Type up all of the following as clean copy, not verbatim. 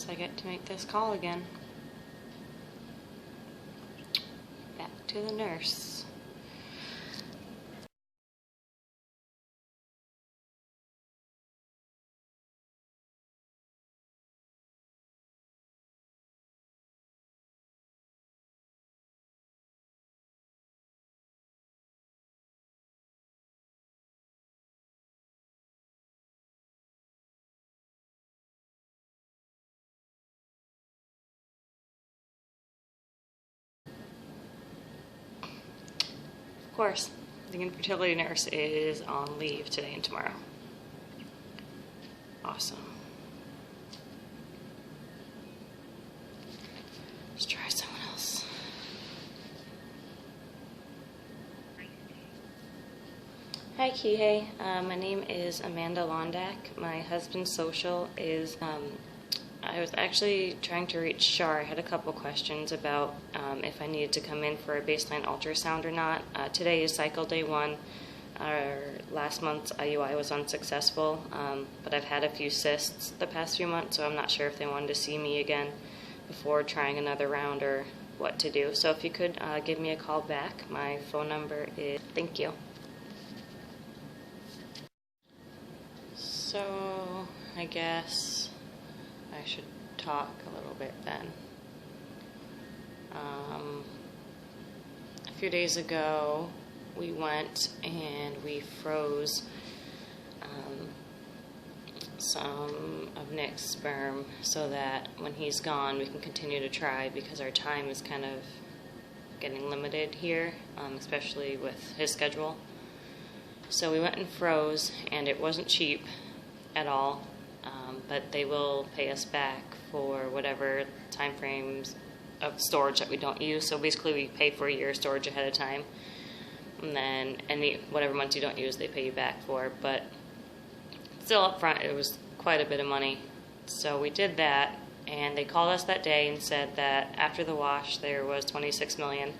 guess I get to make this call again. Back to the nurse. Of course, the infertility nurse is on leave today and tomorrow. Awesome. Let's try someone else. Hi, Kihei. My name is Amanda Londak. My husband's social is, I was actually trying to reach Shar. I had a couple questions about if I needed to come in for a baseline ultrasound or not. Today is cycle day 1. Our last month's IUI was unsuccessful, but I've had a few cysts the past few months, so I'm not sure if they wanted to see me again before trying another round or what to do. So if you could give me a call back, my phone number is... Thank you. So I guess I should talk a little bit then. A few days ago, we went and we froze some of Nick's sperm so that when he's gone, we can continue to try, because our time is kind of getting limited here, especially with his schedule. So we went and froze, and it wasn't cheap at all. But they will pay us back for whatever time frames of storage that we don't use. So basically we pay for a year of storage ahead of time, and then whatever months you don't use they pay you back for. But still up front it was quite a bit of money. So we did that, and they called us that day and said that after the wash there was 26 million.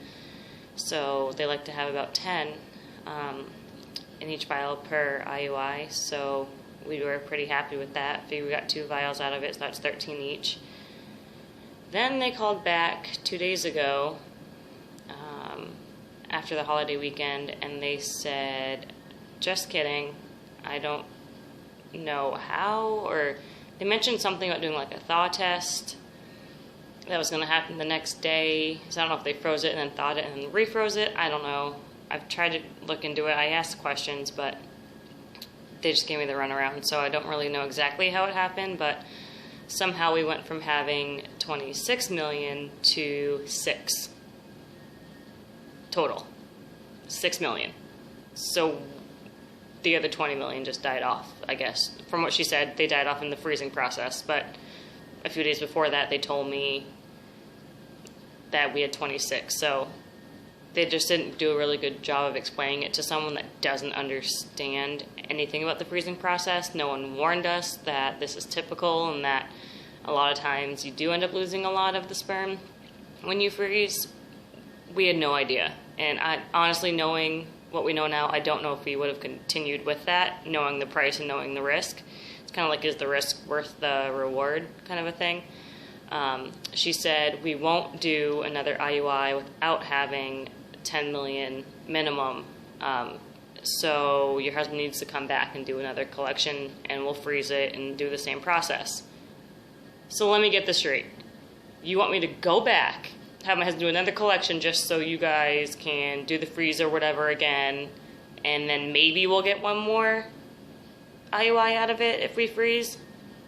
So they like to have about 10 in each vial per IUI. So we were pretty happy with that. We got 2 vials out of it, so that's 13 each. Then they called back 2 days ago, after the holiday weekend, and they said, just kidding, I don't know how, or they mentioned something about doing like a thaw test that was going to happen the next day. So I don't know if they froze it and then thawed it and then refroze it. I don't know. I've tried to look into it. I asked questions, but they just gave me the runaround, so I don't really know exactly how it happened, but somehow we went from having 26 million to 6 total. 6 million. So the other 20 million just died off, I guess. From what she said, they died off in the freezing process, but a few days before that they told me that we had 26, so they just didn't do a really good job of explaining it to someone that doesn't understand anything about the freezing process. No one warned us that this is typical and that a lot of times you do end up losing a lot of the sperm when you freeze. We had no idea. And honestly, knowing what we know now, I don't know if we would have continued with that, knowing the price and knowing the risk. It's kind of like, is the risk worth the reward kind of a thing. She said, we won't do another IUI without having 10 million minimum. So your husband needs to come back and do another collection, and we'll freeze it and do the same process. So let me get this straight. You want me to go back, have my husband do another collection just so you guys can do the freeze or whatever again, and then maybe we'll get one more IUI out of it if we freeze?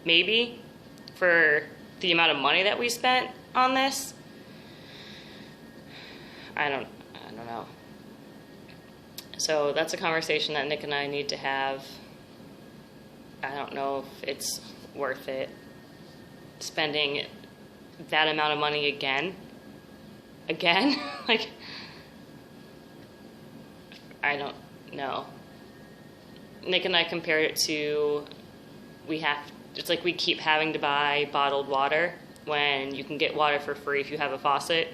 Maybe? For the amount of money that we spent on this? I don't know. So that's a conversation that Nick and I need to have. I don't know if it's worth it spending that amount of money again. Like, I don't know. Nick and I compared it to, it's like we keep having to buy bottled water when you can get water for free if you have a faucet.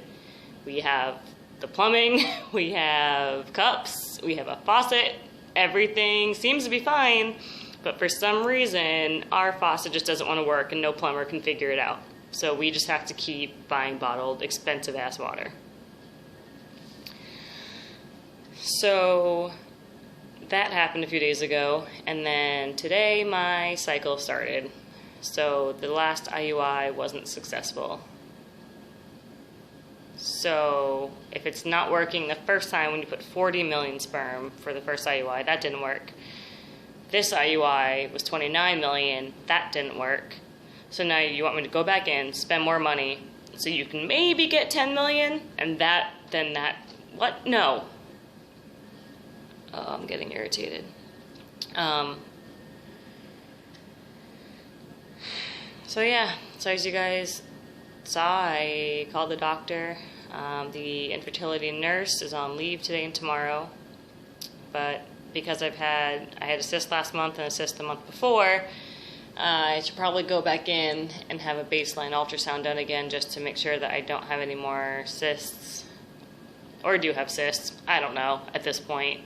We have the plumbing, we have cups, we have a faucet, everything seems to be fine, but for some reason our faucet just doesn't want to work and no plumber can figure it out. So we just have to keep buying bottled, expensive-ass water. So that happened a few days ago, and then today my cycle started. So the last IUI wasn't successful. So if it's not working the first time when you put 40 million sperm for the first IUI, that didn't work. This IUI was 29 million, that didn't work. So now you want me to go back in, spend more money, so you can maybe get 10 million, and what? No. Oh, I'm getting irritated. So yeah, so as you guys saw, I called the doctor. The infertility nurse is on leave today and tomorrow, but because I had a cyst last month and a cyst the month before, I should probably go back in and have a baseline ultrasound done again just to make sure that I don't have any more cysts, or do have cysts. I don't know at this point.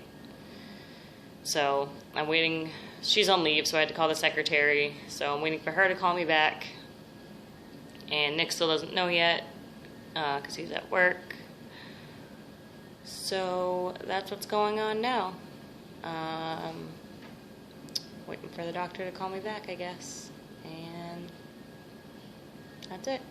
So I'm waiting. She's on leave, so I had to call the secretary. So I'm waiting for her to call me back. And Nick still doesn't know yet because he's at work. So that's what's going on now. Waiting for the doctor to call me back, I guess. And that's it.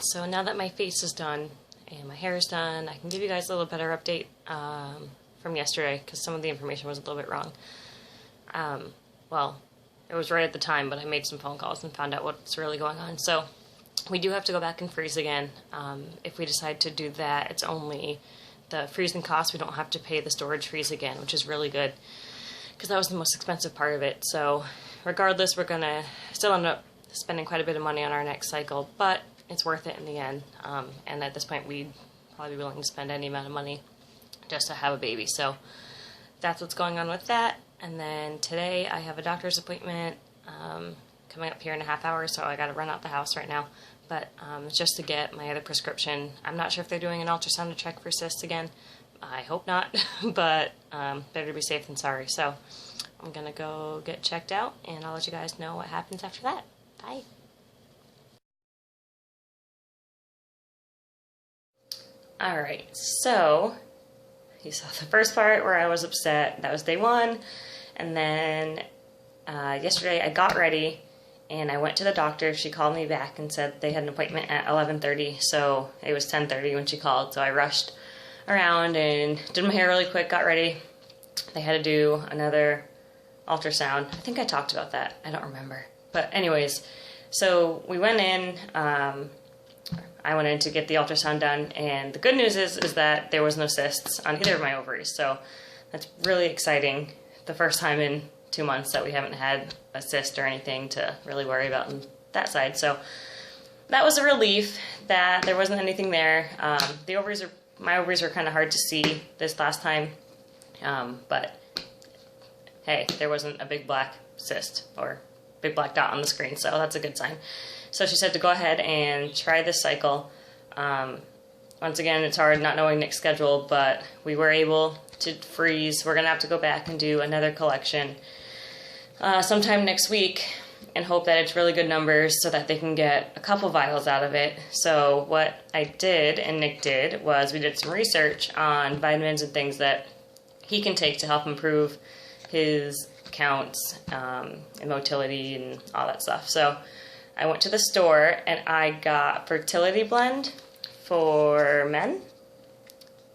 So now that my face is done and my hair is done, I can give you guys a little better update from yesterday because some of the information was a little bit wrong. Well, it was right at the time, but I made some phone calls and found out what's really going on. So we do have to go back and freeze again. If we decide to do that, it's only the freezing cost. We don't have to pay the storage fees again, which is really good because that was the most expensive part of it. So regardless, we're going to still end up spending quite a bit of money on our next cycle, but it's worth it in the end, and at this point we'd probably be willing to spend any amount of money just to have a baby. So that's what's going on with that. And then today I have a doctor's appointment coming up here in a half hour, so I got to run out the house right now. But just to get my other prescription. I'm not sure if they're doing an ultrasound to check for cysts again. I hope not, but better be safe than sorry. So I'm gonna go get checked out, and I'll let you guys know what happens after that. Bye. Alright, so you saw the first part where I was upset. That was day one. And then yesterday I got ready and I went to the doctor. She called me back and said they had an appointment at 11:30. So it was 10:30 when she called. So I rushed around and did my hair really quick, got ready. They had to do another ultrasound. I think I talked about that. I don't remember. But anyways, so we went in. I went in to get the ultrasound done, and the good news is that there was no cysts on either of my ovaries, so that's really exciting. The first time in 2 months that we haven't had a cyst or anything to really worry about on that side, so that was a relief that there wasn't anything there. My ovaries were kind of hard to see this last time, but hey, there wasn't a big black cyst or big black dot on the screen, so that's a good sign. So she said to go ahead and try this cycle. Once again, it's hard not knowing Nick's schedule, but we were able to freeze. We're going to have to go back and do another collection sometime next week. and hope that it's really good numbers so that they can get a couple vials out of it. So what I did and Nick did was we did some research on vitamins and things that he can take to help improve his counts and motility and all that stuff. So I went to the store and I got Fertility Blend for men.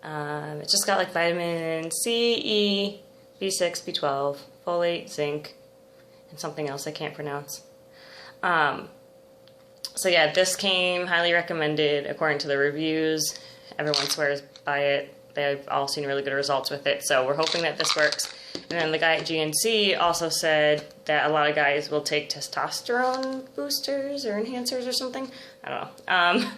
It's just got like vitamin C, E, B6, B12, folate, zinc, and something else I can't pronounce. So yeah, this came highly recommended according to the reviews. Everyone swears by it. They've all seen really good results with it, so we're hoping that this works. And then the guy at GNC also said that a lot of guys will take testosterone boosters or enhancers or something, I don't know,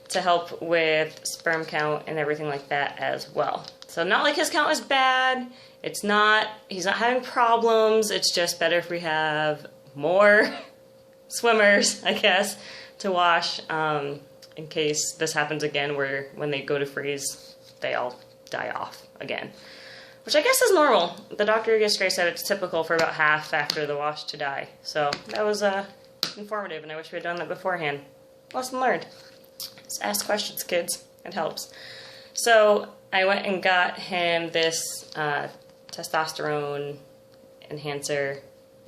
to help with sperm count and everything like that as well. So not like his count is bad, he's not having problems, it's just better if we have more swimmers, I guess, to wash, in case this happens again where when they go to freeze, they all die off again. Which I guess is normal. The doctor yesterday said it's typical for about half after the wash to die. So that was informative, and I wish we had done that beforehand. Lesson learned. Just ask questions, kids. It helps. So I went and got him this testosterone enhancer,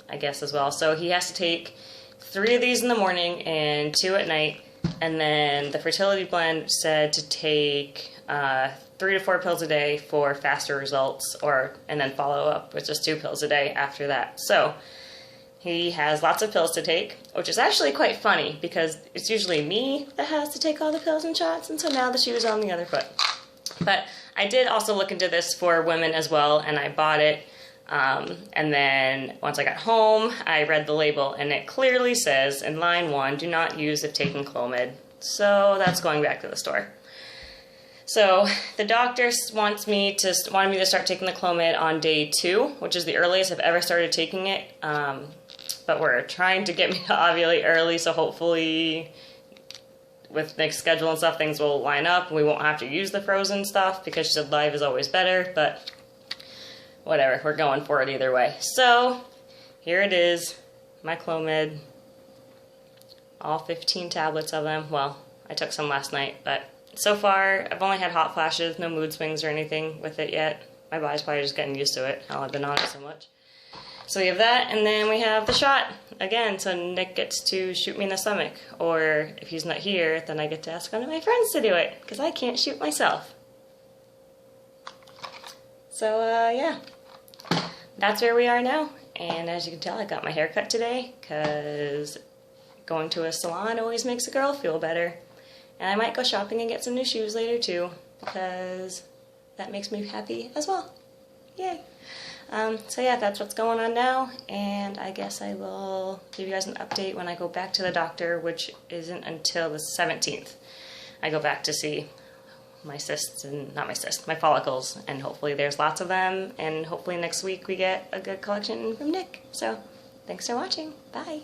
I guess, as well. So he has to take 3 of these in the morning and 2 at night. And then the Fertility Blend said to take 3 to 4 pills a day for faster results, and then follow up with just 2 pills a day after that. So he has lots of pills to take, which is actually quite funny because it's usually me that has to take all the pills and shots, and so now the shoe is on the other foot. But I did also look into this for women as well, and I bought it. And then once I got home, I read the label, and it clearly says in line 1, do not use if taking Clomid. So that's going back to the store. So the doctor wanted me to start taking the Clomid on day 2, which is the earliest I've ever started taking it. But we're trying to get me to ovulate early, so hopefully with Nick's schedule and stuff, things will line up. We won't have to use the frozen stuff because she said live is always better, but whatever, we're going for it either way. So here it is, my Clomid, all 15 tablets of them. Well, I took some last night, but so far I've only had hot flashes, no mood swings or anything with it yet. My body's probably just getting used to it, how I've been on it so much. So we have that, and then we have the shot again, so Nick gets to shoot me in the stomach, or if he's not here, then I get to ask one of my friends to do it, because I can't shoot myself. So yeah, that's where we are now, and as you can tell, I got my hair cut today, because going to a salon always makes a girl feel better. And I might go shopping and get some new shoes later too, because that makes me happy as well. Yay! So yeah, that's what's going on now, and I guess I will give you guys an update when I go back to the doctor, which isn't until the 17th. I go back to see my cysts, and not my cysts, my follicles, and hopefully there's lots of them, and hopefully next week we get a good collection from Nick. So, thanks for watching. Bye!